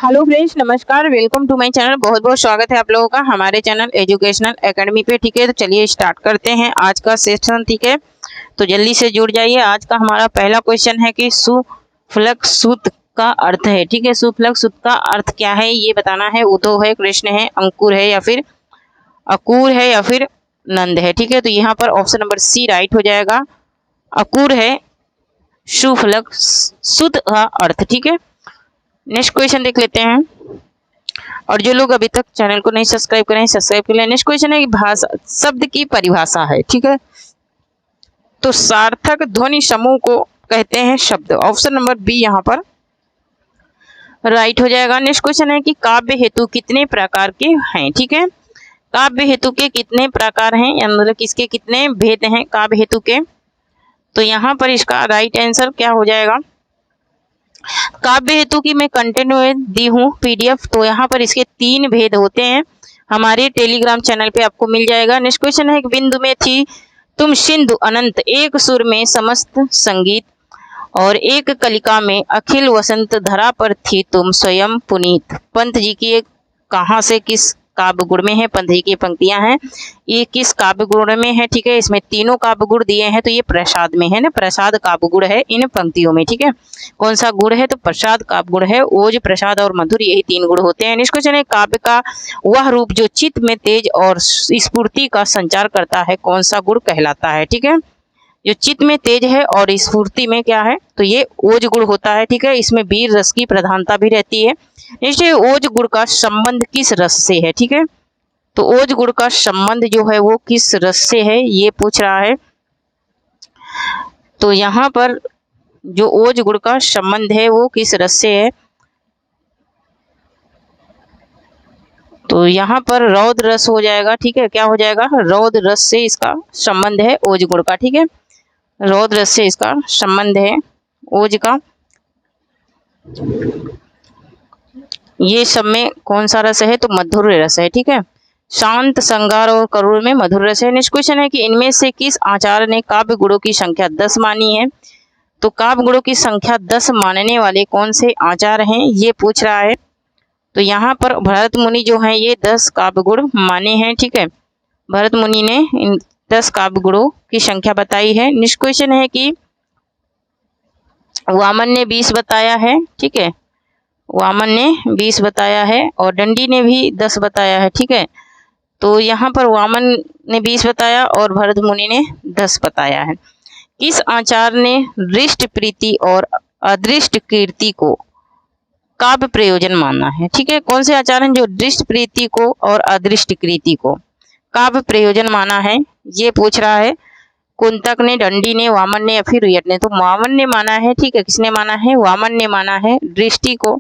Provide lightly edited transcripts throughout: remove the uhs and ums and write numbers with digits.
Hello friends, नमस्कार। Welcome to my channel. बहुत बहुत स्वागत है आप लोगों का हमारे चैनल एजुकेशनल एकेडमी पे। ठीक है, तो चलिए स्टार्ट करते हैं आज का सेशन। ठीक है, तो जल्दी से जुड़ जाइए। आज का हमारा पहला क्वेश्चन है कि सुफलक सूत्र का अर्थ है। ठीक है, सुफलक सूत्र का अर्थ क्या है ये बताना है। उद्धव है, कृष्ण है, अंकुर है या फिर अकूर है या फिर नंद है। ठीक है, तो यहाँ पर ऑप्शन नंबर सी राइट हो जाएगा। अकूर है सुफलक सूत्र का अर्थ। ठीक है, नेक्स्ट क्वेश्चन देख लेते हैं। और जो लोग अभी तक चैनल को नहीं सब्सक्राइब करें, सब्सक्राइब कर लें। नेक्स्ट क्वेश्चन है कि भाषा शब्द की परिभाषा है। ठीक है, तो सार्थक ध्वनि समूह को कहते हैं शब्द। ऑप्शन नंबर बी यहाँ पर राइट हो जाएगा। नेक्स्ट क्वेश्चन है कि काव्य हेतु कितने प्रकार के हैं। ठीक है, काव्य हेतु के कितने प्रकार हैं, मतलब किसके कितने भेद हैं काव्य हेतु के। तो यहाँ पर इसका राइट आंसर क्या हो जाएगा। काव्य हेतु की मैं कंटेंट में दी हूँ पीडीएफ, तो यहाँ पर इसके 3 भेद होते हैं। हमारे टेलीग्राम चैनल पे आपको मिल जाएगा। नेक्स्ट क्वेश्चन है, बिंदु में थी तुम सिंधु अनंत, एक सुर में समस्त संगीत, और एक कलिका में अखिल वसंत, धरा पर थी तुम स्वयं पुनीत। पंत जी की एक कहाँ से किस काव्य गुण में है, पंत जी की पंक्तियां हैं, ये किस काव्य गुण में है। ठीक है, इसमें तीनों काव्य गुण दिए हैं, तो ये प्रसाद में है ना, प्रसाद काव्य गुण है इन पंक्तियों में। ठीक है, कौन सा गुण है, तो प्रसाद काव्य गुण है। ओज, प्रसाद और मधुर, यही 3 गुण होते हैं। नेक्स्ट क्वेश्चन है, काव्य का वह रूप जो चित्त में तेज और स्फूर्ति का संचार करता है, कौन सा गुण कहलाता है। ठीक है, जो चित्त में तेज है और स्फूर्ति में क्या है, तो ये ओज गुण होता है। ठीक है, इसमें वीर रस की प्रधानता भी रहती है। नेक्स्ट है, ओज गुण का संबंध किस रस से है। ठीक है, तो ओज गुण का संबंध जो है वो किस रस से है ये पूछ रहा है। तो यहाँ पर जो ओज गुण का संबंध है वो किस रस से है, तो यहाँ पर रौद्र रस हो जाएगा। ठीक है, क्या हो जाएगा, रौद्र रस से इसका संबंध है ओज गुण का। ठीक है, रौद्र रस से इसका संबंध है ओज का। ये सब में कौन सा रस है, तो मधुर रस है। ठीक है, शांत, संगार और करुण में मधुर रस है। नेक्स्ट क्वेश्चन है कि इनमें से किस आचार्य ने काव्य गुणों की संख्या 10 मानी है। तो काव्य गुणों की संख्या 10 मानने वाले कौन से आचार्य हैं ये पूछ रहा है। तो यहाँ पर भरत मुनि जो हैं ये 10 काव्य गुण माने हैं। ठीक है, भरत मुनि ने इन 10 काव्य गुणों की संख्या बताई है। नेक्स्ट क्वेश्चन है कि वामन ने 20 बताया है। ठीक है, वामन ने 20 बताया है और दंडी ने भी 10 बताया है। ठीक है, तो यहाँ पर वामन ने 20 बताया और भरत मुनि ने 10 बताया है। किस आचार्य ने दृष्ट प्रीति और अदृष्ट कीर्ति को काव्य प्रयोजन माना है। ठीक है, कौन से आचार्य हैं जो दृष्ट प्रीति को और अदृष्ट कीर्ति को काव्य प्रयोजन माना है ये पूछ रहा है। कुंतक ने, दंडी ने, वामन ने या फिर रुयट ने। तो वामन ने माना है। ठीक है, किसने माना है, वामन ने माना है दृष्टि को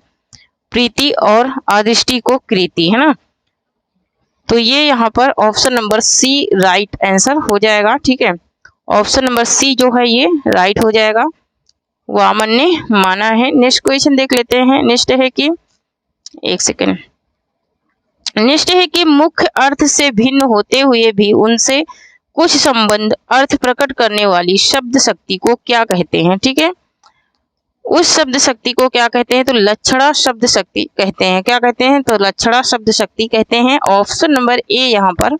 प्रीति और अदृष्टि को कीर्ति, है ना। तो ये यहाँ पर option number C right answer हो जाएगा। ठीक है, ऑप्शन नंबर सी जो है ये राइट हो जाएगा, वामन ने माना है। नेक्स्ट क्वेश्चन देख लेते हैं। नेक्स्ट है कि एक सेकेंड, नेक्स्ट है कि मुख्य अर्थ से भिन्न होते हुए भी उनसे कुछ संबंध अर्थ प्रकट करने वाली शब्द शक्ति को क्या कहते हैं। ठीक है, उस शब्द शक्ति को क्या कहते हैं, तो लक्षणा शब्द शक्ति कहते हैं। क्या कहते हैं, तो लक्षणा शब्द शक्ति कहते हैं। ऑप्शन नंबर ए यहाँ पर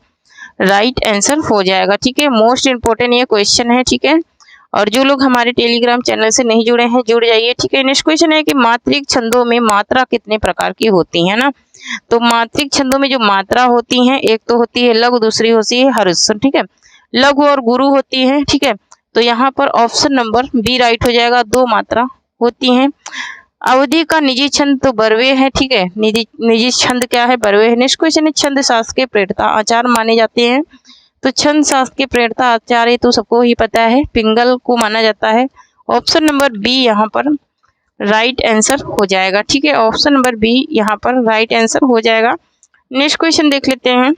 राइट आंसर हो जाएगा। ठीक है, मोस्ट इंपोर्टेंट ये क्वेश्चन है। ठीक है, और जो लोग हमारे टेलीग्राम चैनल से नहीं जुड़े हैं जुड़ जाइए। ठीक है, नेक्स्ट क्वेश्चन है कि मात्रिक छंदों में मात्रा कितने प्रकार की होती है ना। तो मात्रिक छंदों में जो मात्रा होती है, एक तो होती है लघु, दूसरी होती है हर्ष। ठीक है, लघु और गुरु होती है। ठीक है, तो यहाँ पर ऑप्शन नंबर बी राइट हो जाएगा, 2 मात्रा होती हैं। अवधि का निजी छंद तो बरवे है। ठीक है, निजी छंद क्या है, बरवे है। नेक्स्ट क्वेश्चन है, छंद शास्त्र के प्रेरणा आचार्य माने जाते हैं। तो छंद शास्त्र के प्रेरणा आचार्य तो सबको ही पता है, पिंगल को माना जाता है। ऑप्शन नंबर बी यहाँ पर राइट आंसर हो जाएगा। ठीक है, ऑप्शन नंबर बी यहाँ पर राइट आंसर हो जाएगा। नेक्स्ट क्वेश्चन देख लेते हैं।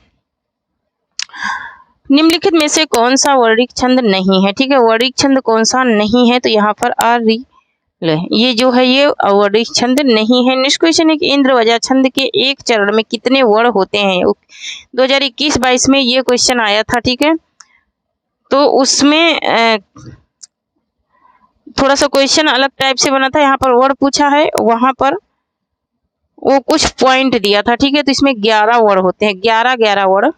निम्नलिखित में से कौन सा वर्णिक छंद नहीं है। ठीक है, वर्णिक छंद कौन सा नहीं है, तो यहाँ पर ये जो है ये वर्णिक छंद नहीं है। नेक्स्ट क्वेश्चन है कि इंद्रवजा छंद के एक चरण में कितने वर्ण होते हैं। 2021-22 में ये क्वेश्चन आया था। ठीक है, तो उसमें थोड़ा सा क्वेश्चन अलग टाइप से बना था। यहाँ पर वर्ड पूछा है, वहां पर वो कुछ पॉइंट दिया था, ठीक है। तो इसमें 11 वर्ड होते हैं, 11 वर्ड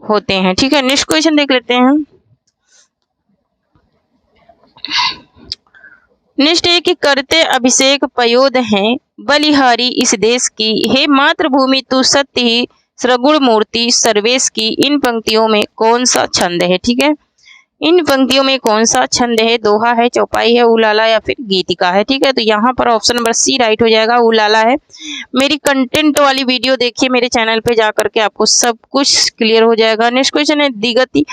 होते हैं, ठीक है। नेक्स्ट क्वेश्चन देख लेते हैं। नेक्स्ट है कि करते अभिषेक पयोद हैं बलिहारी इस देश की, हे मातृभूमि तू सत्य ही सगुण मूर्ति सर्वेश की। इन पंक्तियों में कौन सा छंद है, ठीक है। इन पंक्तियों में कौन सा छंद है, दोहा है, चौपाई है, उलाला या फिर गीतिका है, ठीक है। तो यहाँ पर ऑप्शन नंबर सी राइट हो जाएगा, उलाला है। मेरी कंटेंट वाली वीडियो देखिए मेरे चैनल पे जा करके, आपको सब कुछ क्लियर हो जाएगा। नेक्स्ट क्वेश्चन है दिगति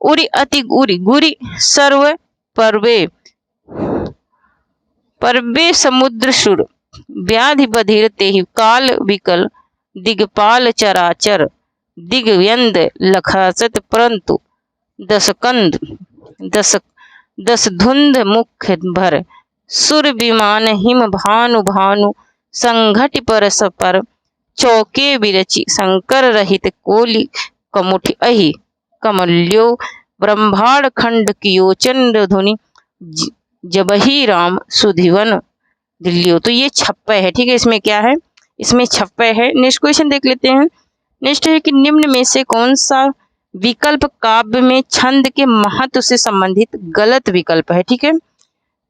उरी अति गुरी गुरी सर्व परवे परवे समुद्र सुर व्याधि बधिर तेहि काल विकल दिगपाल चराचर दिग्व्यंद लखासत परंतु दसकंद दस धुंध मुख भर सुर विमान हिम भानु भानु संघट परस पर चौके विरचि शंकर रहित कोलि कमुठि अहि कमल्यो ब्रह्मांड खंड कियो चंद्र धुनि जबहि राम सुधिवन दिल्लियो। तो ये छप्पय है, ठीक है। इसमें क्या है, इसमें छप्पय है। नेक्स्ट क्वेश्चन देख लेते हैं। नेक्स्ट है कि निम्न में से कौन सा विकल्प काव्य में छंद के महत्व से संबंधित गलत विकल्प है, ठीक है।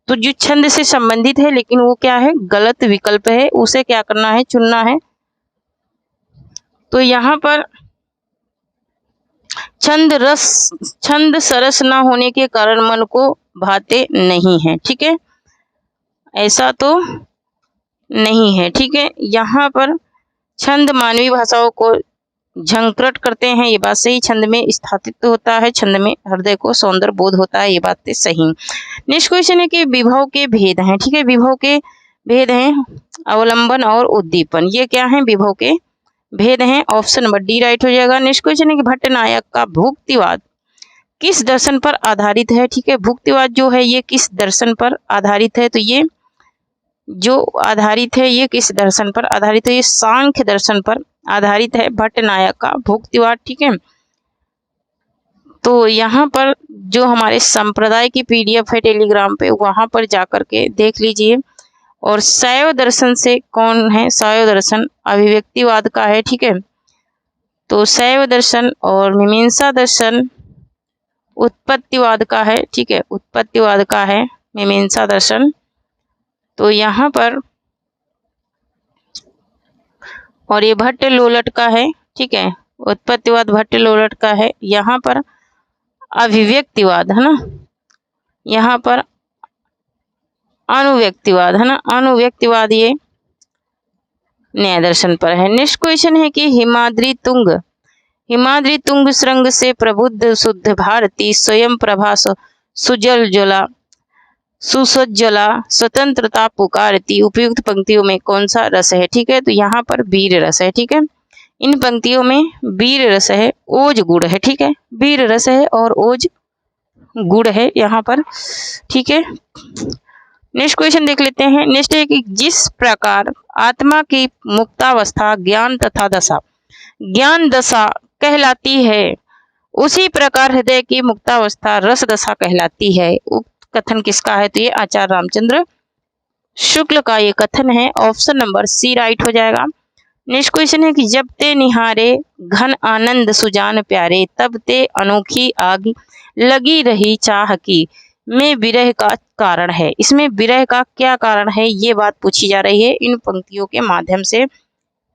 तो जो छंद से संबंधित है लेकिन वो क्या है, गलत विकल्प है, उसे क्या करना है, चुनना है। तो यहाँ पर छंद सरस ना होने के कारण मन को भाते नहीं है, ठीक है। ऐसा तो नहीं है, ठीक है। यहाँ पर छंद मानवीय भाषाओं को झंकृत करते हैं, ये बात सही। छंद में स्थापित होता है, छंद में हृदय को सौंदर्य बोध होता है, ये बात सही। नेक्स्ट क्वेश्चन है कि विभव के भेद हैं, ठीक है। विभव के भेद हैं अवलंबन और उद्दीपन, ये क्या है, विभव के भेद हैं। ऑप्शन नंबर डी राइट हो जाएगा। नेक्स्ट क्वेश्चन है कि भट्टनायक का भुक्तिवाद किस दर्शन पर आधारित है, ठीक है। भुक्तिवाद जो है ये किस दर्शन पर आधारित है, तो ये जो आधारित है ये किस दर्शन पर आधारित है, ये सांख्य दर्शन पर आधारित है भट्टनायक का भुक्तिवाद, ठीक है। तो यहाँ पर जो हमारे संप्रदाय की पीडीएफ है टेलीग्राम पे, वहां पर जाकर के देख लीजिए। और शैव दर्शन से कौन है, शैव दर्शन अभिव्यक्तिवाद का है, ठीक है। तो शैव दर्शन और मीमांसा दर्शन उत्पत्तिवाद का है, ठीक है, उत्पत्तिवाद का है मीमांसा दर्शन। तो यहाँ पर और ये भट्ट लोलट का है, ठीक है, उत्पत्तिवाद भट्ट लोलट का है। यहाँ पर अभिव्यक्तिवाद है ना, यहाँ पर अनुव्यक्तिवाद है ना, अनुव्यक्तिवाद ये न्याय दर्शन पर है। नेक्स्ट क्वेश्चन है कि हिमाद्री तुंग श्रृंग से प्रबुद्ध शुद्ध भारती स्वयं प्रभा सुसज्जला स्वतंत्रता पुकारती। उपयुक्त पंक्तियों में कौन सा रस है, ठीक है। तो यहाँ पर वीर रस है, ठीक है। इन पंक्तियों में वीर रस है, ओज गुड़ है, ठीक है। वीर रस है और ओज गुड़ है यहाँ पर, ठीक है। नेक्स्ट क्वेश्चन देख लेते हैं। नेक्स्ट है कि जिस प्रकार आत्मा की मुक्तावस्था ज्ञान तथा दशा ज्ञान दशा कहलाती है, उसी प्रकार हृदय की मुक्तावस्था रस दशा कहलाती है। उक्त कथन किसका है, तो ये आचार्य रामचंद्र शुक्ल का ये कथन है। ऑप्शन नंबर सी राइट हो जाएगा। नेक्स्ट क्वेश्चन है कि जब ते निहारे घन आनंद सुजान प्यारे, तब ते अनोखी आग लगी रही चाह की, में विरह का कारण है। इसमें विरह का क्या कारण है, ये बात पूछी जा रही है इन पंक्तियों के माध्यम से।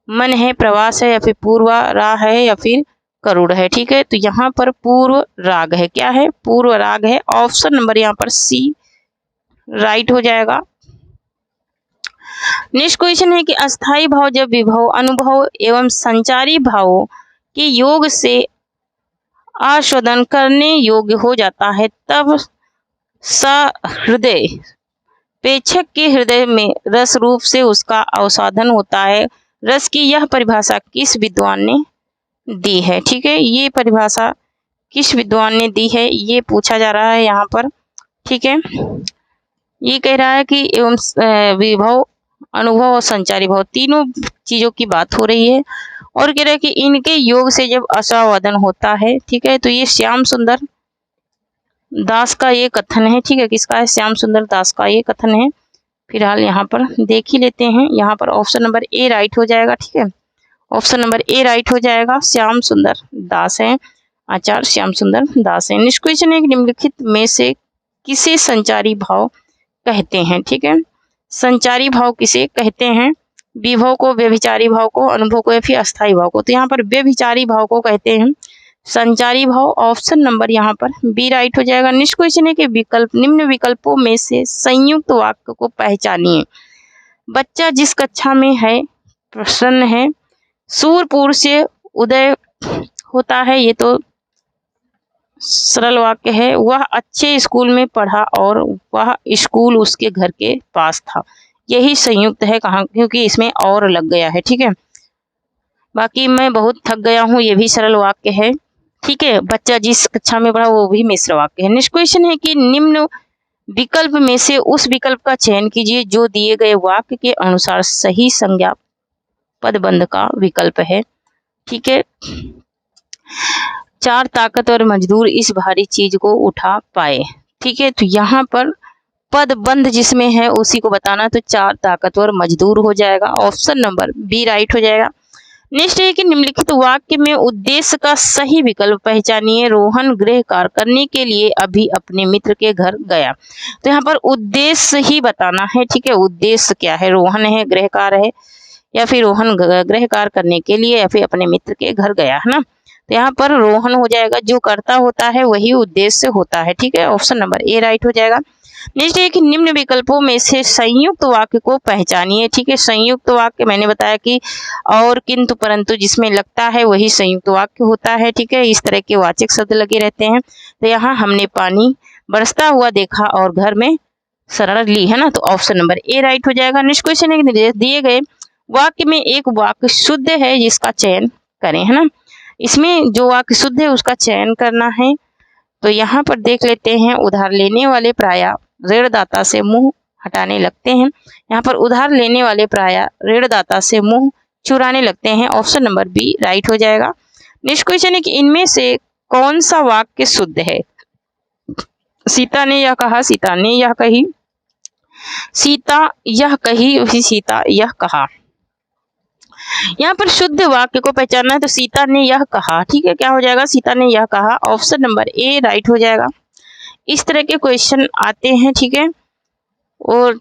मन है, प्रवास है, या फिर पूर्व राग है, या फिर करुण है, ठीक है। तो यहाँ पर पूर्व राग है, क्या है, पूर्व राग है। ऑप्शन नंबर यहाँ पर सी राइट हो जाएगा। नेक्स्ट क्वेश्चन है कि अस्थाई भाव जब विभव अनुभव एवं संचारी भावों के योग से आस्वादन करने योग्य हो जाता है, तब सहृदय प्रेक्षक के हृदय में रस रूप से उसका आस्वादन होता है। रस की यह परिभाषा किस विद्वान ने दी है, ठीक है। ये परिभाषा किस विद्वान ने दी है, ये पूछा जा रहा है यहाँ पर, ठीक है। ये कह रहा है कि एवं विभव अनुभव और संचारी भाव तीनों चीजों की बात हो रही है, और कह रहा है कि इनके योग से जब आस्वादन होता है, ठीक है। तो ये श्याम सुंदर दास का ये कथन है, ठीक है। किसका है, श्याम सुंदर दास का ये कथन है। फिलहाल यहाँ पर देख ही लेते हैं। यहाँ पर ऑप्शन नंबर ए राइट हो जाएगा। ठीक है, ऑप्शन नंबर ए राइट हो जाएगा। श्याम सुंदर दास है, आचार्य श्याम सुंदर दास है। नेक्स्ट क्वेश्चन है, निम्नलिखित में से किसे संचारी भाव कहते हैं? ठीक है, संचारी भाव किसे कहते हैं? विभव को, व्यभिचारी भाव को, अनुभव को या फिर अस्थायी भाव को? तो यहाँ पर व्यभिचारी भाव को कहते हैं संचारी भाव। ऑप्शन नंबर यहाँ पर बी राइट हो जाएगा। नेक्स्ट क्वेश्चन है कि विकल्प, निम्न विकल्पों में से संयुक्त वाक्य को पहचानिए। बच्चा जिस कक्षा में है प्रसन्न है, सूर्यपुर से उदय होता है, ये तो सरल वाक्य है। वह अच्छे स्कूल में पढ़ा और वह स्कूल उसके घर के पास था, यही संयुक्त है। कहाँ? क्योंकि इसमें और लग गया है। ठीक है, बाकी मैं बहुत थक गया हूँ, ये भी सरल वाक्य है। ठीक है, बच्चा जिस कक्षा में पढ़ा वो भी मिश्र वाक्य है। नेक्स्ट क्वेश्चन है कि निम्न विकल्प में से उस विकल्प का चयन कीजिए जो दिए गए वाक्य के अनुसार सही संज्ञा पदबंध का विकल्प है। ठीक है, 4 ताकतवर मजदूर इस भारी चीज को उठा पाए। ठीक है, तो यहाँ पर पदबंध जिसमें है उसी को बताना, तो 4 ताकतवर मजदूर हो जाएगा। ऑप्शन नंबर बी राइट हो जाएगा। नेक्स्ट है कि निम्नलिखित वाक्य में उद्देश्य का सही विकल्प पहचानिए। रोहन गृह कार्य करने के लिए अभी अपने मित्र के घर गया। तो यहाँ पर उद्देश्य ही बताना है। ठीक है, उद्देश्य क्या है? रोहन है, गृह कार्य है, या फिर रोहन गृह कार्य करने के लिए या फिर अपने मित्र के घर गया, है ना। तो यहाँ पर रोहन हो जाएगा, जो करता होता है वही उद्देश्य होता है। ठीक है, ऑप्शन नंबर ए राइट हो जाएगा। नेक्स्ट है कि निम्न विकल्पों में से संयुक्त वाक्य को पहचानिए। ठीक है, संयुक्त वाक्य मैंने बताया कि और, किंतु, परंतु जिसमें लगता है वही संयुक्त वाक्य होता है। ठीक है, इस तरह के वाचक शब्द लगे रहते हैं। तो यहाँ हमने पानी बरसता हुआ देखा और घर में शरण ली, है ना। तो ऑप्शन नंबर ए राइट हो जाएगा। नेक्स्ट क्वेश्चन है कि दिए गए वाक्य में एक वाक्य शुद्ध है जिसका चयन करें, है ना। इसमें जो वाक्य शुद्ध है उसका चयन करना है। तो यहाँ पर देख लेते हैं, उधार लेने वाले प्रायः ऋणदाता से मुंह हटाने लगते हैं। यहाँ पर उधार लेने वाले प्रायः ऋणदाता से मुंह चुराने लगते हैं। ऑप्शन नंबर बी राइट हो जाएगा। नेक्स्ट क्वेश्चन है कि इनमें से कौन सा वाक्य शुद्ध है? सीता ने यह कहा, सीता ने यह कही, सीता यह कही, सीता यह कहा। यहाँ पर शुद्ध वाक्य को पहचानना है, तो सीता ने यह कहा। ठीक है, क्या हो जाएगा? सीता ने यह कहा। ऑप्शन नंबर ए राइट हो जाएगा। इस तरह के क्वेश्चन आते हैं। ठीक है, और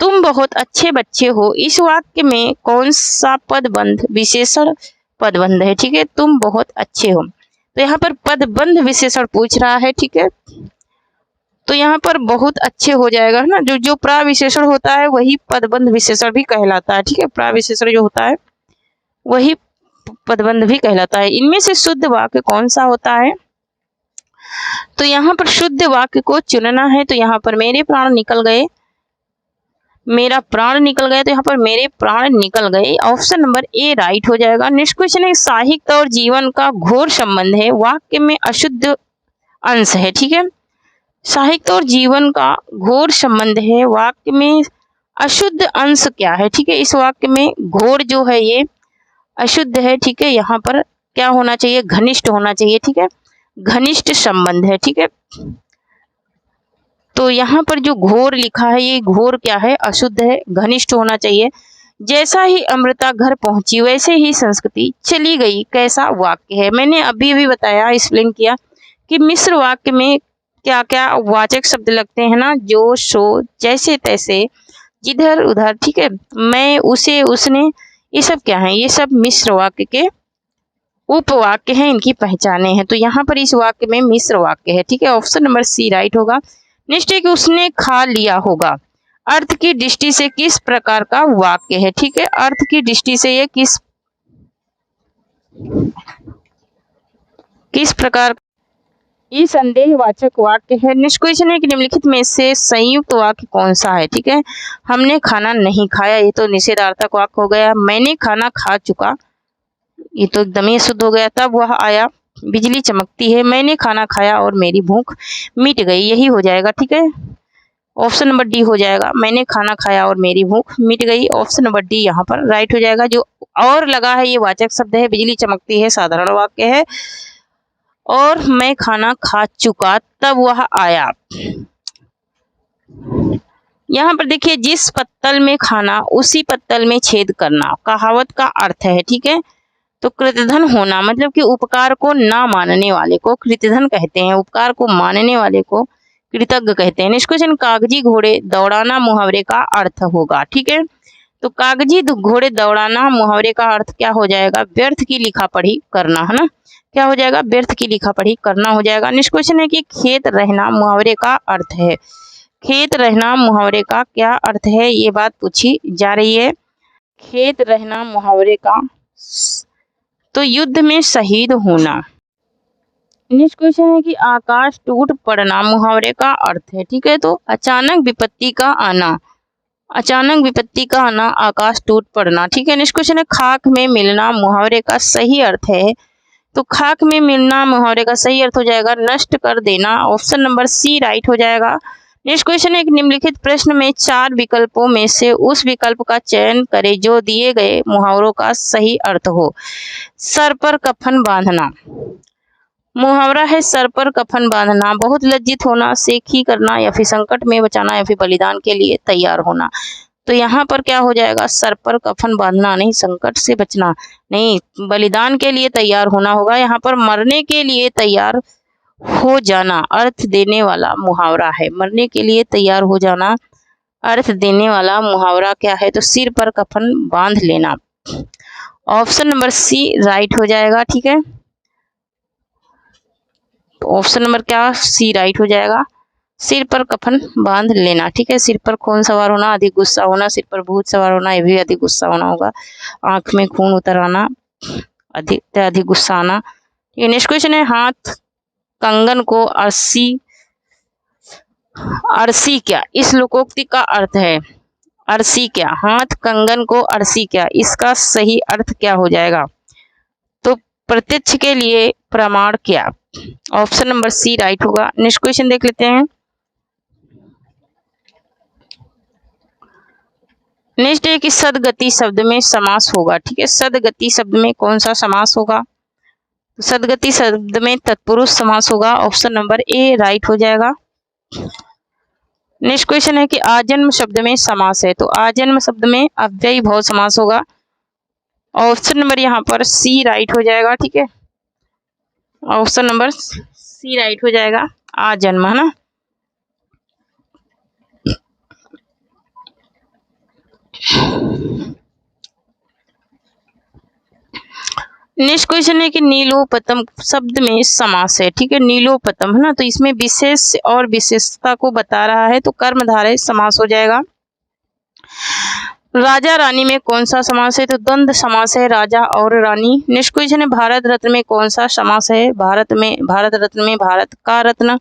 तुम बहुत अच्छे बच्चे हो, इस वाक्य में कौन सा पदबंध विशेषण पदबंध है? ठीक है, तुम बहुत अच्छे हो, तो यहाँ पर पदबंध विशेषण पूछ रहा है। ठीक है, तो यहाँ पर बहुत अच्छे हो जाएगा, है ना। जो प्राविशेषण होता है वही पदबंध विशेषण भी कहलाता है। ठीक है, प्राविशेषण जो होता है वही पदबंध भी कहलाता है। इनमें से शुद्ध वाक्य कौन सा होता है? तो यहाँ पर शुद्ध वाक्य को चुनना है। तो यहाँ पर मेरे प्राण निकल गए, मेरा प्राण निकल गया, तो यहाँ पर मेरे प्राण निकल गए। ऑप्शन नंबर ए राइट हो जाएगा। नेक्स्ट क्वेश्चन है, साहित्य और जीवन का घोर संबंध है, वाक्य में अशुद्ध अंश है। ठीक है, साहित्य और जीवन का घोर संबंध है, वाक्य में अशुद्ध अंश क्या है? ठीक है, इस वाक्य में घोर जो है ये अशुद्ध है। ठीक है, यहाँ पर क्या होना चाहिए? घनिष्ठ होना चाहिए। ठीक है, घनिष्ठ संबंध है। ठीक है, तो यहाँ पर जो घोर लिखा है ये घोर क्या है? अशुद्ध है, घनिष्ठ होना चाहिए। जैसा ही अमृता घर पहुंची वैसे ही संस्कृति चली गई, कैसा वाक्य है? मैंने अभी भी बताया, एक्सप्लेन किया कि मिश्र वाक्य में क्या क्या वाचक शब्द लगते हैं ना, जो, सो, जैसे तैसे, जिधर उधर। ठीक है, मैं, उसे, उसने, ये सब क्या है? ये सब मिश्र वाक्य के उपवाक्य हैं, इनकी पहचाने हैं। तो यहाँ पर इस वाक्य में मिश्र वाक्य है। ठीक है, ऑप्शन नंबर सी राइट होगा। नेक्स्ट है कि उसने खा लिया होगा, अर्थ की दृष्टि से किस प्रकार का वाक्य है? ठीक है, अर्थ की दृष्टि से ये किस प्रकार ये संदेहवाचक वाक्य है। नेक्स्ट क्वेश्चन है कि निम्नलिखित में से संयुक्त वाक्य कौन सा है? ठीक है, हमने खाना नहीं खाया, ये तो निषेधार्थक वाक्य हो गया। मैंने खाना खा चुका, ये तो एकदम ही शुद्ध हो गया। तब वह आया, बिजली चमकती है, मैंने खाना खाया और मेरी भूख मिट गई, यही हो जाएगा। ठीक है, ऑप्शन नंबर डी हो जाएगा। मैंने खाना खाया और मेरी भूख मिट गई, ऑप्शन नंबर डी यहाँ पर राइट हो जाएगा। जो और लगा है ये वाचक शब्द है, बिजली चमकती है साधारण वाक्य है, और मैं खाना खा चुका तब वह आया यहाँ पर देखिए, जिस पत्तल में खाना उसी पत्तल में छेद करना कहावत का अर्थ है। ठीक है, तो कृतधन होना मतलब कि उपकार को ना मानने वाले को कृतधन कहते हैं, उपकार को मानने वाले को कृतज्ञ कहते हैं। नेक्स्ट क्वेश्चन, कागजी घोड़े दौड़ाना मुहावरे का अर्थ होगा। ठीक है, तो कागजी घोड़े दौड़ाना मुहावरे का अर्थ क्या हो जाएगा? व्यर्थ की लिखा पढ़ी करना, है ना। क्या हो जाएगा? व्यर्थ की लिखा पढ़ी करना हो जाएगा। नेक्स्ट क्वेश्चन है कि खेत रहना मुहावरे का अर्थ है। खेत रहना मुहावरे का क्या अर्थ है, ये बात पूछी जा रही है। खेत रहना मुहावरे का तो युद्ध में शहीद होना। नेक्स्ट क्वेश्चन है कि आकाश टूट पड़ना मुहावरे का अर्थ है। ठीक है, तो अचानक विपत्ति का आना, अचानक विपत्ति का आना, आकाश टूट पड़ना। ठीक है, नेक्स्ट क्वेश्चन है खाक में मिलना मुहावरे का सही अर्थ है। तो खाक में मिलना मुहावरे का सही अर्थ हो जाएगा नष्ट कर देना। ऑप्शन नंबर सी राइट हो जाएगा। नेक्स्ट क्वेश्चन है, एक निम्नलिखित प्रश्न में 4 विकल्पों में से उस विकल्प का चयन करें जो दिए गए मुहावरों का सही अर्थ हो। सर पर कफन बांधना मुहावरा है सर पर कफन बांधना। बहुत लज्जित होना, सेखी करना, या फिर संकट में बचाना, या फिर बलिदान के लिए तैयार होना। तो यहाँ पर क्या हो जाएगा? सर पर कफन बांधना नहीं, संकट से बचना नहीं, बलिदान के लिए तैयार होना होगा। यहाँ पर मरने के लिए तैयार हो जाना अर्थ देने वाला मुहावरा है। मरने के लिए तैयार हो जाना अर्थ देने वाला मुहावरा क्या है? तो सिर पर कफन बांध लेना। ऑप्शन नंबर सी राइट हो जाएगा। ठीक है, तो ऑप्शन नंबर क्या? सी राइट हो जाएगा। सिर पर कफन बांध लेना। ठीक है, सिर पर खून सवार होना, अधिक गुस्सा होना, सिर पर भूत सवार होना, ये भी अधिक गुस्सा होना होगा। आंख में खून उतर आना, अधिक गुस्सा आना। ये नेक्स्ट क्वेश्चन है, हाथ कंगन को अरसी क्या? इस लोकोक्ति का अर्थ है अरसी क्या? हाथ कंगन को अरसी क्या, इसका सही अर्थ क्या हो जाएगा? तो प्रत्यक्ष के लिए प्रमाण क्या? ऑप्शन नंबर सी राइट होगा। नेक्स्ट क्वेश्चन देख लेते हैं। नेक्स्ट है कि सदगति शब्द में समास होगा। ठीक है, सदगति शब्द में कौन सा समास होगा? सदगति शब्द में तत्पुरुष समास होगा। ऑप्शन नंबर ए राइट हो जाएगा। नेक्स्ट क्वेश्चन है कि आजन्म शब्द में समास है। तो आजन्म शब्द में अव्ययी भाव समास होगा। ऑप्शन नंबर यहाँ पर सी राइट हो जाएगा। ठीक है, ऑप्शन नंबर सी राइट हो जाएगा, आजन्म, है ना। नेक्स्ट क्वेश्चन है कि नीलोपतम शब्द में समास है। ठीक है, नीलोपतम, है ना, तो इसमें विशेष और विशेषता को बता रहा है, तो कर्मधारय समास हो जाएगा। राजा रानी में कौन सा समास है? तो द्वंद्व समास है, राजा और रानी। नेक्स्ट क्वेश्चन है, भारत रत्न में कौन सा समास है? भारत रत्न में भारत का रत्न।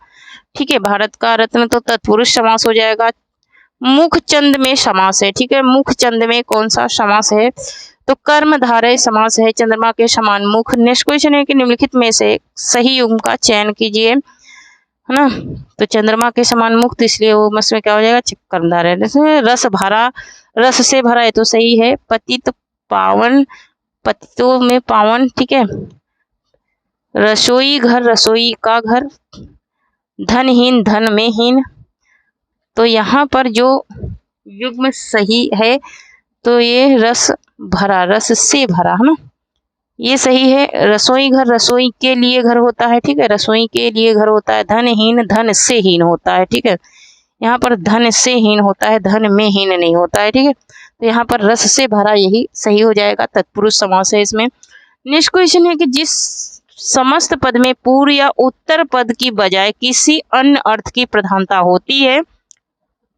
ठीक है, भारत का रत्न, तो तत्पुरुष समास हो जाएगा। मुखचंद में समास है। ठीक है, मुखचंद में कौन सा समास है? तो कर्मधारय समास है, चंद्रमा के समान मुख। नेक्स्ट क्वेश्चन है कि निम्नलिखित में से सही युग्म का चयन कीजिए, है ना। तो चंद्रमा के समान मुख, तो इसलिए वो मस में क्या हो जाएगा? कर्मधारय। रस भरा, रस से भरा है तो सही है। पतित पावन, पतितों में पावन। ठीक है, रसोई घर, रसोई का घर। धनहीन, धन में हीन। तो यहाँ पर जो युग्म सही है तो ये रस भरा, रस से भरा, है ना, ये सही है। रसोई घर, रसोई के लिए घर होता है। ठीक है, रसोई के लिए घर होता है। धनहीन, धन से हीन होता है। ठीक है, यहाँ पर धन से हीन होता है, धन में हीन नहीं होता है। ठीक है, तो यहाँ पर रस से भरा यही सही हो जाएगा, तत्पुरुष समास है इसमें। नेक्स्ट क्वेश्चन है कि जिस समस्त पद में पूर्व या उत्तर पद की बजाय किसी अन्य अर्थ की प्रधानता होती है,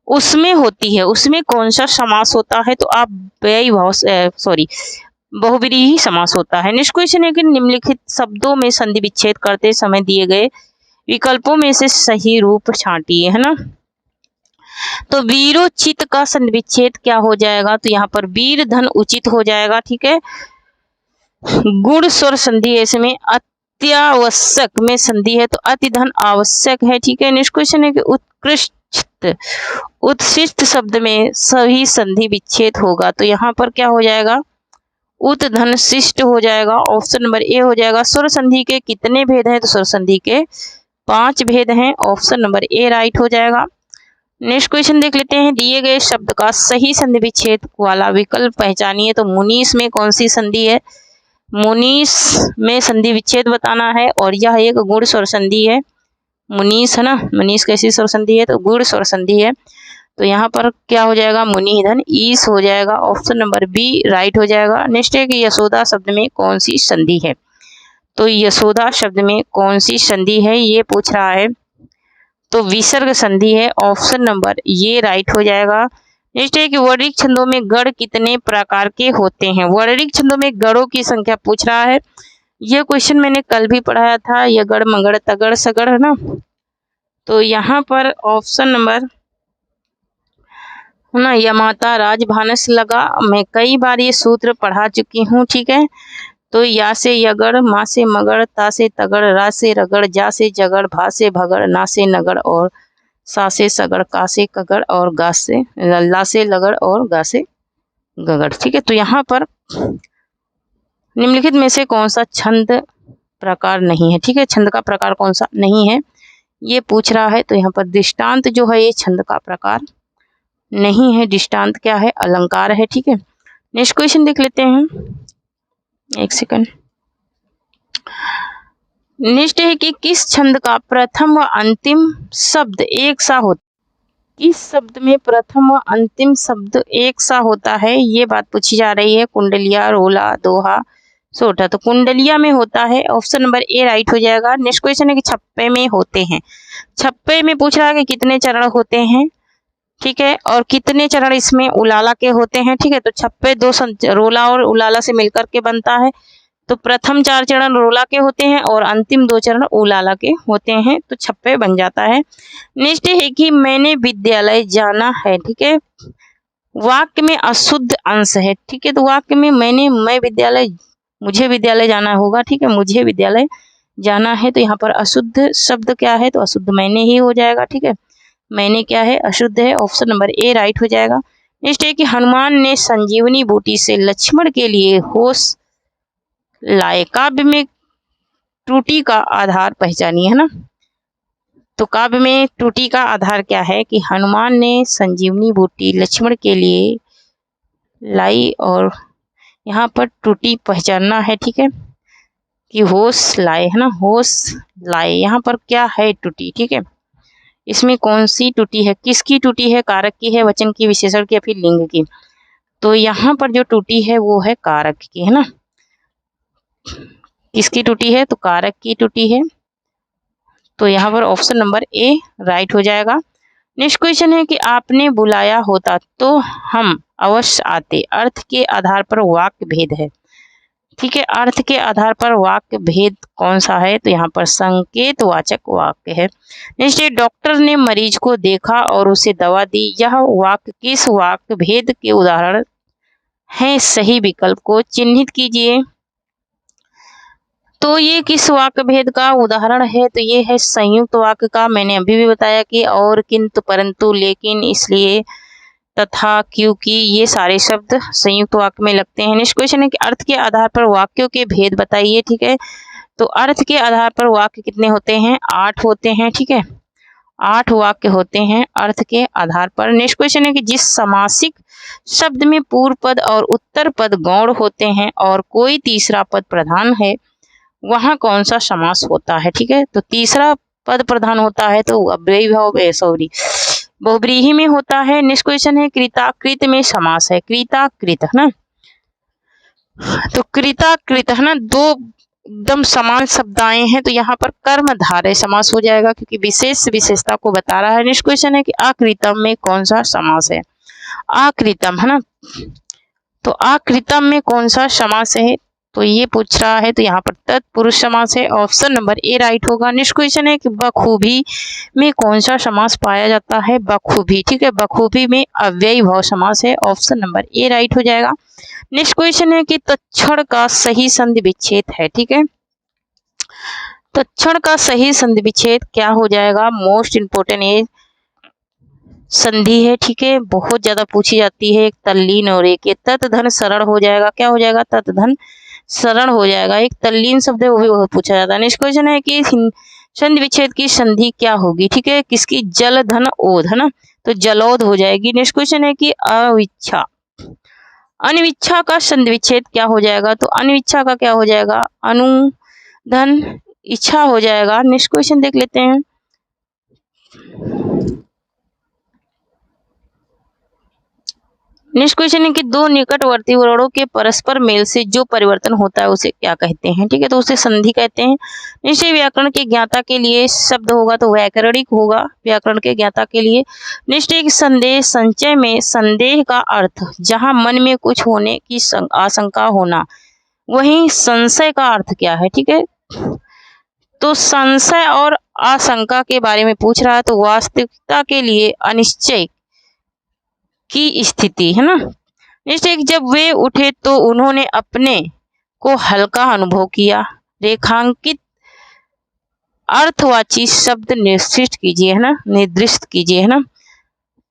उसमें होती है, उसमें कौन सा समास होता है? तो आप बहुब्रीहि समास होता है। नेक्स्ट क्वेश्चन है कि निम्नलिखित शब्दों में संधि विच्छेद करते समय दिए गए विकल्पों में से सही रूप छांटिए, है ना। तो वीरोचित का संधि विच्छेद क्या हो जाएगा? तो यहाँ पर वीर धन उचित हो जाएगा। ठीक है, गुण स्वर संधि है, इसमें अत्यावश्यक में संधि है, तो अति धन आवश्यक है। ठीक है, नेक्स्ट क्वेश्चन है कि उत्कृष्ट, उत्शिष्ट शब्द में सभी संधि विच्छेद होगा, तो यहाँ पर क्या हो जाएगा? उत धन शिष्ट हो जाएगा। ऑप्शन नंबर ए हो जाएगा। स्वर संधि के कितने भेद हैं? तो स्वर संधि के 5 भेद हैं। ऑप्शन नंबर ए राइट हो जाएगा। नेक्स्ट क्वेश्चन देख लेते हैं। दिए गए शब्द का सही संधि विच्छेद वाला विकल्प पहचानिए। तो मुनीस में कौन सी संधि है? मुनीस में संधि विच्छेद बताना है और यह एक गुण स्वर संधि है। मुनीस है ना, मुनीस कैसी स्वर संधि है? तो गुण स्वर संधि है। तो यहाँ पर क्या हो जाएगा? मुनिधन ईस हो जाएगा। ऑप्शन नंबर बी राइट हो जाएगा। नेक्स्ट है कि यशोदा शब्द में कौन सी संधि है? तो यशोदा शब्द में कौन सी संधि है ये पूछ रहा है। तो विसर्ग संधि है। ऑप्शन नंबर ये राइट हो जाएगा। नेक्स्ट है कि वर्णिक छंदों में गढ़ कितने प्रकार के होते हैं? वर्णिक छंदों में गढ़ों की संख्या पूछ रहा है। यह क्वेश्चन मैंने कल भी पढ़ाया था। यह गढ़ मगढ़ तगड़ सगड़ है ना। तो यहाँ पर ऑप्शन नंबर है ना, यमाता राजभानस लगा। मैं कई बार ये सूत्र पढ़ा चुकी हूँ, ठीक है। तो या से यगड़, मा से मगड़, ता से तगड़, रा से रगड़, जा से जगड़, भा से भगड़, ना से नगड़ और सा से सगड़, का से कगड़ और गा से ला से लगड़ और गा से गगड़, ठीक है। तो यहाँ पर निम्नलिखित में से कौन सा छंद प्रकार नहीं है? ठीक है, छंद का प्रकार कौन सा नहीं है ये पूछ रहा है। तो यहाँ पर दृष्टांत जो है ये छंद का प्रकार नहीं है। दृष्टांत क्या है? अलंकार है, ठीक है। नेक्स्ट क्वेश्चन देख लेते हैं, एक सेकंड। नेक्स्ट है कि किस छंद का प्रथम व अंतिम शब्द एक सा होता? किस शब्द में प्रथम व अंतिम शब्द एक सा होता है ये बात पूछी जा रही है। कुंडलिया, रोला, दोहा, सोटा। तो कुंडलिया में होता है। ऑप्शन नंबर ए राइट हो जाएगा। नेक्स्ट क्वेश्चन है कि छप्पे में होते हैं। छप्पे में पूछ रहा है कि कितने चरण होते हैं, ठीक है, और कितने चरण इसमें उलाला के होते हैं, ठीक है। तो छप्पे दो रोला और उलाला से मिलकर के बनता है। तो प्रथम 4 चरण रोला के होते हैं और अंतिम 2 चरण उलाला के होते हैं। तो छप्पे बन जाता है। नेक्स्ट है कि मैंने विद्यालय जाना है, ठीक है। वाक्य में अशुद्ध अंश है, ठीक है। तो वाक्य में मैं विद्यालय, मुझे विद्यालय जाना होगा, ठीक है, मुझे विद्यालय जाना है। तो यहाँ पर अशुद्ध शब्द क्या है? तो अशुद्ध मैंने ही हो जाएगा, ठीक है। मैंने क्या है? अशुद्ध है। ऑप्शन नंबर ए राइट हो जाएगा। नेक्स्ट है कि हनुमान ने संजीवनी बूटी से लक्ष्मण के लिए होश लाए। काव्य में त्रुटि का आधार पहचानिए, है ना। तो काव्य में त्रुटि का आधार क्या है? कि हनुमान ने संजीवनी बूटी लक्ष्मण के लिए लाई और यहाँ पर त्रुटि पहचानना है, ठीक है, कि होश लाए, है ना, होश लाए। यहाँ पर क्या है? त्रुटि, ठीक है। इसमें कौन सी त्रुटि है? किसकी त्रुटि है? कारक की है, वचन की, विशेषण की या फिर लिंग की? तो यहाँ पर जो त्रुटि है वो है कारक की, है ना। किसकी त्रुटि है? तो कारक की त्रुटि है। तो यहाँ पर ऑप्शन नंबर ए राइट हो जाएगा। नेक्स्ट क्वेश्चन है कि आपने बुलाया होता तो हम अवश्य आते। अर्थ के आधार पर वाक्य भेद है, ठीक है। अर्थ के आधार पर वाक्य भेद कौन सा है? तो यहाँ पर संकेतवाचक वाक्य है। नेक्स्ट, डॉक्टर ने मरीज को देखा और उसे दवा दी। यह वाक्य किस वाक्य भेद के उदाहरण है? सही विकल्प को चिन्हित कीजिए। तो ये किस वाक्य भेद का उदाहरण है? तो ये है संयुक्त वाक्य का। मैंने अभी भी बताया कि और, किंतु, परंतु, लेकिन, इसलिए, तथा, क्योंकि, ये सारे शब्द संयुक्त वाक्य में लगते हैं। नेक्स्ट क्वेश्चन है कि अर्थ के आधार पर वाक्यों के भेद बताइए, ठीक है। तो अर्थ के आधार पर वाक्य कितने होते हैं? 8 होते हैं, ठीक है। 8 वाक्य होते हैं अर्थ के आधार पर। नेक्स्ट क्वेश्चन है कि जिस समासिक शब्द में पूर्व पद और उत्तर पद गौण होते हैं और कोई तीसरा पद प्रधान है वहां कौन सा समास होता है? ठीक है, तो तीसरा पद प्रधान होता है तो अव्ययी भाव बहुब्रीहि में होता है। नेक्स्ट क्वेश्चन है कृताकृत में समास है। कृताकृत है ना, तो कृताकृत है ना, 2 एकदम समान शब्दाएं हैं तो यहाँ पर कर्मधारय समास हो जाएगा क्योंकि विशेष विशेषता को बता रहा है। नेक्स्ट क्वेश्चन है कि आकृतम में कौन सा समास है? आकृतम है ना, तो आकृतम में कौन सा समास है तो ये पूछ रहा है, तो यहाँ पर तत्पुरुष समास है। ऑप्शन नंबर ए राइट होगा। नेक्स्ट क्वेश्चन है कि बखूबी में कौन सा समास पाया जाता है? बखूबी, ठीक है, बखूबी में अव्ययी भाव समास है। ऑप्शन नंबर ए राइट हो जाएगा। नेक्स्ट क्वेश्चन है कि तत्क्षण का सही संधि विच्छेद है, ठीक है। तत्क्षण का सही संधि विच्छेद क्या हो जाएगा? मोस्ट इंपोर्टेंट ये संधि है, ठीक है, बहुत ज्यादा पूछी जाती है। एक तल्लीन और एक तत्धन सरल हो जाएगा। क्या हो जाएगा? तत्धन सरल हो जाएगा। एक तल्लीन शब्द है वो भी बहुत पूछा जाता है। नेक्स्ट क्वेश्चन है कि संधि विच्छेद की संधि क्या होगी? ठीक है, किसकी? जल धन ओध, है ना, तो जलोद हो जाएगी। नेक्स्ट क्वेश्चन है कि अविच्छा, अनविच्छा का संधिविच्छेद क्या हो जाएगा? तो अनविच्छा का क्या हो जाएगा? अनुधन इच्छा हो जाएगा। नेक्स्ट क्वेश्चन देख लेते हैं। नेक्स्ट क्वेश्चन है कि दो निकटवर्ती वर्णों के परस्पर मेल से जो परिवर्तन होता है उसे क्या कहते हैं? ठीक है, तो उसे संधि कहते हैं। निश्चय व्याकरण के ज्ञाता के लिए शब्द होगा तो व्याकरणिक होगा, व्याकरण के ज्ञाता के लिए। निश्चय संदेह संचय में संदेह का अर्थ जहां मन में कुछ होने की आशंका होना, वहीं संशय का अर्थ क्या है? ठीक है, तो संशय और आशंका के बारे में पूछ रहा है, तो वास्तविकता के लिए अनिश्चय की स्थिति है ना। निश्चय जब वे उठे तो उन्होंने अपने को हल्का अनुभव किया। रेखांकित अर्थवाची शब्द निर्दिष्ट कीजिए, है ना, निर्दिष्ट कीजिए, है ना।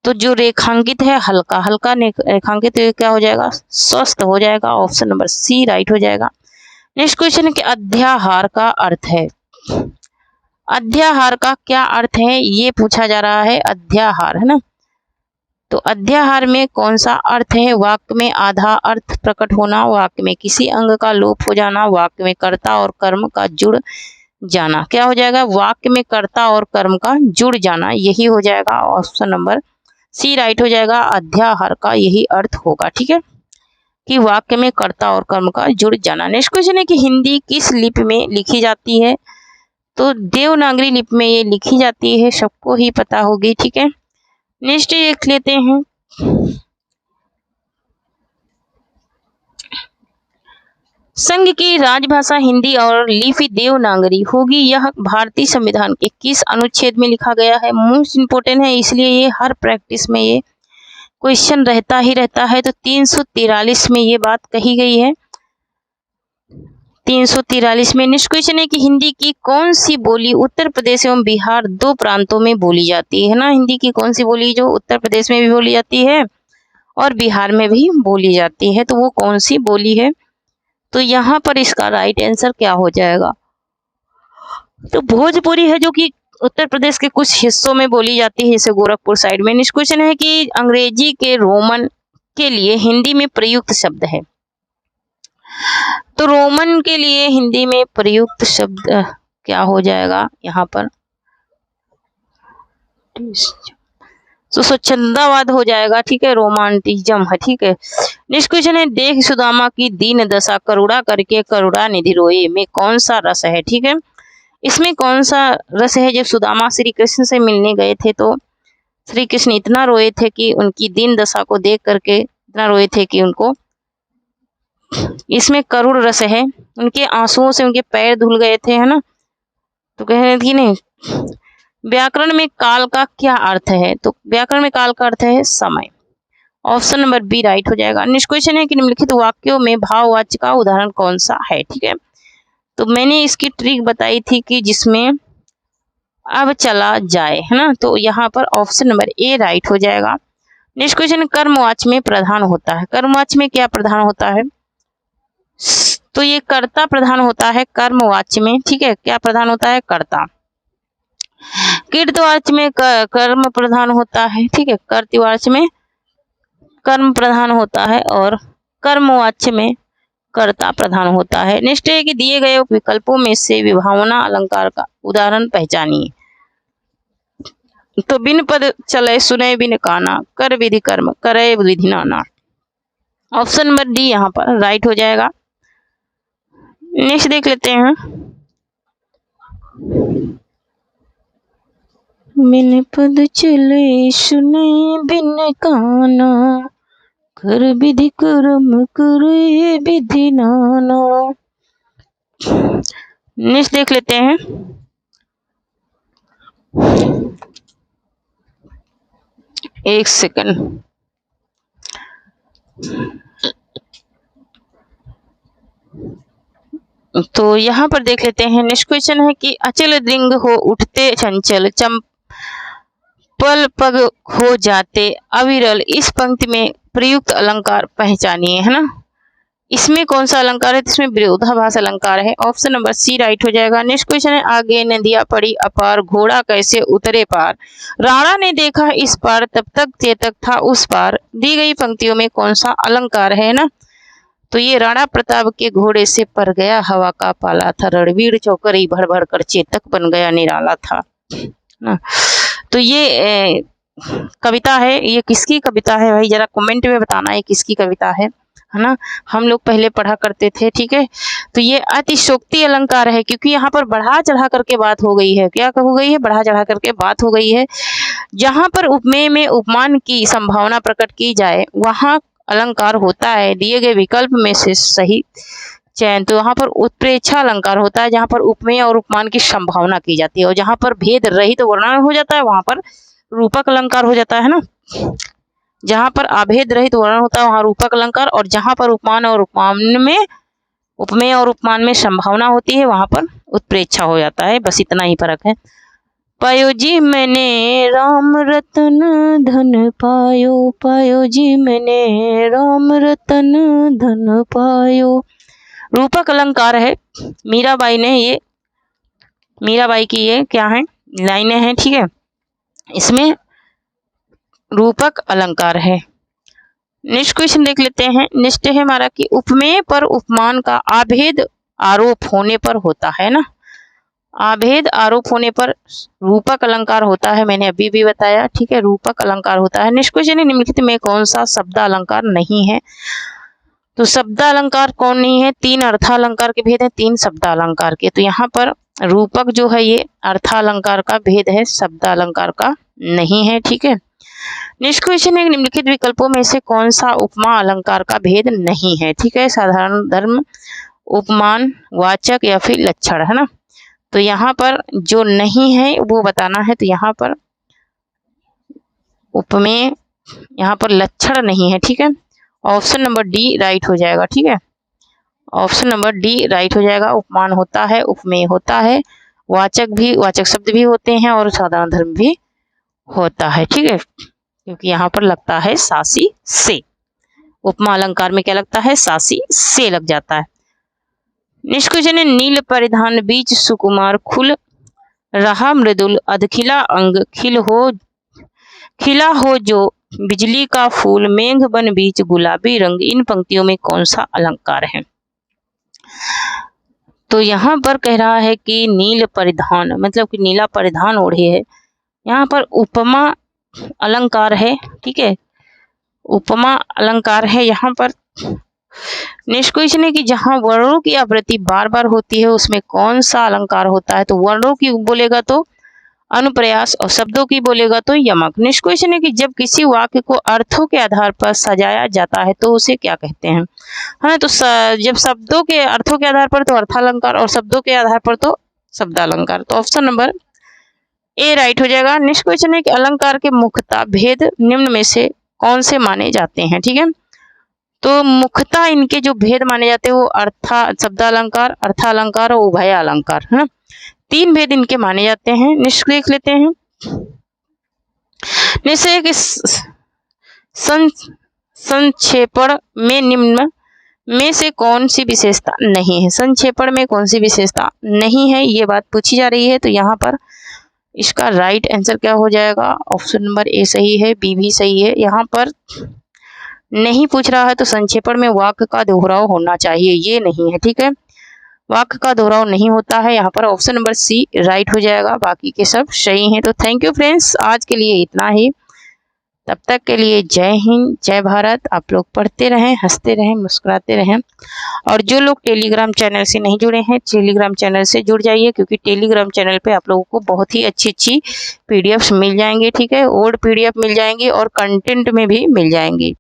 तो जो रेखांकित है हल्का, हल्का रेखांकित क्या हो जाएगा? स्वस्थ हो जाएगा। ऑप्शन नंबर सी राइट हो जाएगा। नेक्स्ट क्वेश्चन है कि अध्याहार का अर्थ है। अध्याहार का क्या अर्थ है ये पूछा जा रहा है। अध्याहार, है ना, तो अध्याहार में कौन सा अर्थ है? वाक्य में आधा अर्थ प्रकट होना, वाक्य में किसी अंग का लोप हो जाना, वाक्य में कर्ता और कर्म का जुड़ जाना। क्या हो जाएगा? वाक्य में कर्ता और कर्म का जुड़ जाना, यही हो जाएगा। ऑप्शन नंबर सी राइट हो जाएगा। अध्याहार का यही अर्थ होगा। ठीक है, कि वाक्य में कर्ता और कर्म का जुड़ जाना। नेक्स्ट क्वेश्चन है कि हिंदी किस लिपि में लिखी जाती है? तो देवनागरी लिपि में ये लिखी जाती है, सबको ही पता होगी। ठीक है, नेक्स्ट देख लेते हैं। संघ की राजभाषा हिंदी और लिपि देवनागरी होगी। यह भारतीय संविधान के किस अनुच्छेद में लिखा गया है? मोस्ट इंपोर्टेंट है, इसलिए ये हर प्रैक्टिस में ये क्वेश्चन रहता ही रहता है। तो 343 में ये बात कही गई है, 343 में। नेक्स्ट क्वेश्चन है कि हिंदी की कौन सी बोली उत्तर प्रदेश एवं बिहार दो प्रांतों में बोली जाती है ना। हिंदी की कौन सी बोली जो उत्तर प्रदेश में भी बोली जाती है और बिहार में भी बोली जाती है, तो वो कौन सी बोली है? तो यहाँ पर इसका राइट आंसर क्या हो जाएगा? तो भोजपुरी है, जो कि उत्तर प्रदेश के कुछ हिस्सों में बोली जाती है, जैसे गोरखपुर साइड में। नेक्स्ट क्वेश्चन है कि अंग्रेजी के रोमन के लिए हिंदी में प्रयुक्त शब्द है। तो रोमन के लिए हिंदी में प्रयुक्त शब्द क्या हो जाएगा यहाँ पर? तो स्वच्छंदावाद हो जाएगा। ठीक है, रोमांटिज्म है। ठीक है, नेक्स्ट क्वेश्चन है देख सुदामा की दीन दशा करुणा करके करुणा निधि रोए में कौन सा रस है? ठीक है, इसमें कौन सा रस है? जब सुदामा श्री कृष्ण से मिलने गए थे तो श्री कृष्ण इतना रोए थे कि उनकी दीन दशा को देख करके इतना रोए थे कि उनको इसमें करुण रस है। उनके आंसुओं से उनके पैर धुल गए थे, है ना। तो कह रहे थे नहीं। व्याकरण में काल का क्या अर्थ है? तो व्याकरण में काल का अर्थ है समय। ऑप्शन नंबर बी राइट हो जाएगा। नेक्स्ट क्वेश्चन है कि निम्नलिखित वाक्यों में भाववाच्य का उदाहरण कौन सा है? ठीक है, तो मैंने इसकी ट्रिक बताई थी कि जिसमें अब चला जाए, है ना, तो यहाँ पर ऑप्शन नंबर ए राइट हो जाएगा। नेक्स्ट क्वेश्चन कर्मवाच्य में प्रधान होता है। कर्मवाच्य में क्या प्रधान होता है? तो ये कर्ता प्रधान होता है कर्मवाच्य में। ठीक है, क्या प्रधान होता है? कर्ता। कृतवाच्य में कर्म प्रधान होता है। ठीक है, कर्तवाच्य में कर्म प्रधान होता है और कर्मवाच्य में कर्ता प्रधान होता है। नेक्स्ट है कि दिए गए विकल्पों में से विभावना अलंकार का उदाहरण पहचानिए। तो बिन पद चले सुने बिन काना, कर विधि कर्म करे विधि नाना। ऑप्शन नंबर डी यहाँ पर राइट हो जाएगा। नेक्स्ट देख लेते हैं। बिन पद चले सुने बिन काना, कर विधि कर्म करे विधि नाना। नेक्स्ट देख लेते हैं। एक सेकंड। तो यहाँ पर देख लेते हैं। नेक्स्ट क्वेश्चन है कि अचल लिंग हो उठते चंचल, चंपल पग हो जाते अविरल, इस पंक्ति में प्रयुक्त अलंकार पहचानिए, है ना। इसमें कौन सा अलंकार है? इसमें विरोधाभास अलंकार है। ऑप्शन नंबर सी राइट हो जाएगा। नेक्स्ट क्वेश्चन है, आगे नदियां पड़ी अपार, घोड़ा कैसे उतरे पार। राणा ने देखा इस पार, तब तक चेतक था उस पार। दी गई पंक्तियों में कौन सा अलंकार है ना? तो ये राणा प्रताप के घोड़े से पर गया हवा का पाला था, रणवीर चौकरी भर भर कर चेतक बन गया निराला था ना। तो ये कविता है, ये किसकी कविता है भाई? जरा कमेंट में बताना है किसकी कविता है ना। हम लोग पहले पढ़ा करते थे, ठीक है। तो ये अतिशोक्ति अलंकार है, क्योंकि यहाँ पर बढ़ा चढ़ा करके बात हो गई है। क्या हो गई है? बढ़ा चढ़ा करके बात हो गई है। जहाँ पर उपमेय में उपमान की संभावना प्रकट की जाए वहाँ अलंकार होता है। दिए गए विकल्प में से सही चयन। तो यहाँ पर उत्प्रेक्षा अलंकार होता है, जहाँ पर उपमेय और उपमान की संभावना की जाती है, और जहाँ पर भेद रहित वर्णन हो जाता है वहां पर रूपक अलंकार हो जाता है ना। जहां पर अभेद रहित वर्णन होता है वहां रूपक अलंकार, और जहां पर उपमेय और उपमान में संभावना होती है वहां पर उत्प्रेक्षा हो जाता है। बस इतना ही फर्क है। पायो जी मैंने राम रतन धन पायो, पायो जी मैंने राम रतन धन पायो। रूपक अलंकार है। मीराबाई की ये क्या है? लाइनें हैं, ठीक है। इसमें रूपक अलंकार है। नेक्स्ट क्वेश्चन देख लेते हैं। नेक्स्ट है हमारा कि उपमेय पर उपमान का अभेद आरोप होने पर होता है ना। अभेद आरोप होने पर रूपक अलंकार होता है, मैंने अभी भी बताया, ठीक है। रूपक अलंकार होता है। नेक्स्ट क्वेश्चन है, निम्नलिखित में कौन सा शब्द अलंकार नहीं है? तो शब्द अलंकार कौन नहीं है? 3 अर्थालंकार के भेद है, 3 शब्द अलंकार के। तो यहाँ पर रूपक जो है ये अर्थालंकार का भेद है, शब्द अलंकार का नहीं है, ठीक है। नेक्स्ट क्वेश्चन है, निम्नलिखित विकल्पों में से कौन सा उपमा अलंकार का भेद नहीं है? ठीक है, साधारण धर्म, उपमान, वाचक या फिर लक्षण, है ना। तो यहाँ पर जो नहीं है वो बताना है। तो यहाँ पर उपमेय, यहाँ पर लक्षण नहीं है, ठीक है। ऑप्शन नंबर डी राइट हो जाएगा, ठीक है। ऑप्शन नंबर डी राइट हो जाएगा। उपमान होता है, उपमेय होता है, वाचक शब्द भी होते हैं, और साधारण धर्म भी होता है, ठीक है। क्योंकि यहाँ पर लगता है सासी से। उपमा अलंकार में क्या लगता है? सासी से लग जाता है। नेक्स्ट क्वेश्चन है, नील परिधान बीच सुकुमार, खुल रहा मृदुल अधखिला अंग, खिला हो जो बिजली का फूल, मेघ बन बीच गुलाबी रंग। इन पंक्तियों में कौन सा अलंकार है? तो यहाँ पर कह रहा है कि नील परिधान, मतलब कि नीला परिधान ओढ़े है। यहाँ पर उपमा अलंकार है, ठीक है। उपमा अलंकार है यहाँ पर। नेक्स्ट क्वेश्चन है कि जहाँ वर्णों की आवृत्ति बार बार होती है उसमें कौन सा अलंकार होता है? तो वर्णों की बोलेगा तो अनुप्रयास, और शब्दों की बोलेगा तो यमक। नेक्स्ट क्वेश्चन है कि जब किसी वाक्य को अर्थों के आधार पर सजाया जाता है तो उसे क्या कहते हैं? हाँ, तो जब शब्दों के अर्थों के आधार पर तो अर्थालंकार, और शब्दों के आधार पर तो शब्दालंकार। तो ऑप्शन नंबर ए राइट हो जाएगा। नेक्स्ट क्वेश्चन है कि अलंकार के मुख्यतः भेद निम्न में से कौन से माने जाते हैं? ठीक है, तो मुख्यतः इनके जो भेद माने जाते हैं वो शब्दालंकार, अर्थालंकार और उभय अलंकार, है ना। 3 भेद इनके माने जाते हैं। नेक्स्ट देख लेते हैं। निश्चय कि संक्षेपण में निम्न में से कौन सी विशेषता नहीं है? संक्षेपण में कौन सी विशेषता नहीं है, ये बात पूछी जा रही है। तो यहाँ पर इसका राइट आंसर क्या हो जाएगा? ऑप्शन नंबर ए सही है, बी भी सही है। यहाँ पर नहीं पूछ रहा है तो संक्षेपण में वाक्य का दोहराव होना चाहिए, ये नहीं है, ठीक है। वाक्य का दोहराव नहीं होता है यहाँ पर। ऑप्शन नंबर सी राइट हो जाएगा, बाकी के सब सही हैं। तो थैंक यू फ्रेंड्स, आज के लिए इतना ही। तब तक के लिए जय हिंद, जय भारत। आप लोग पढ़ते रहें, हंसते रहें, मुस्कुराते रहें। और जो लोग टेलीग्राम चैनल से नहीं जुड़े हैं, टेलीग्राम चैनल से जुड़ जाइए, क्योंकि टेलीग्राम चैनल पे आप लोगों को बहुत ही अच्छी अच्छी पीडीएफ्स मिल जाएंगे, ठीक है। ओल्ड पीडीएफ मिल जाएंगी और कंटेंट में भी मिल जाएंगी।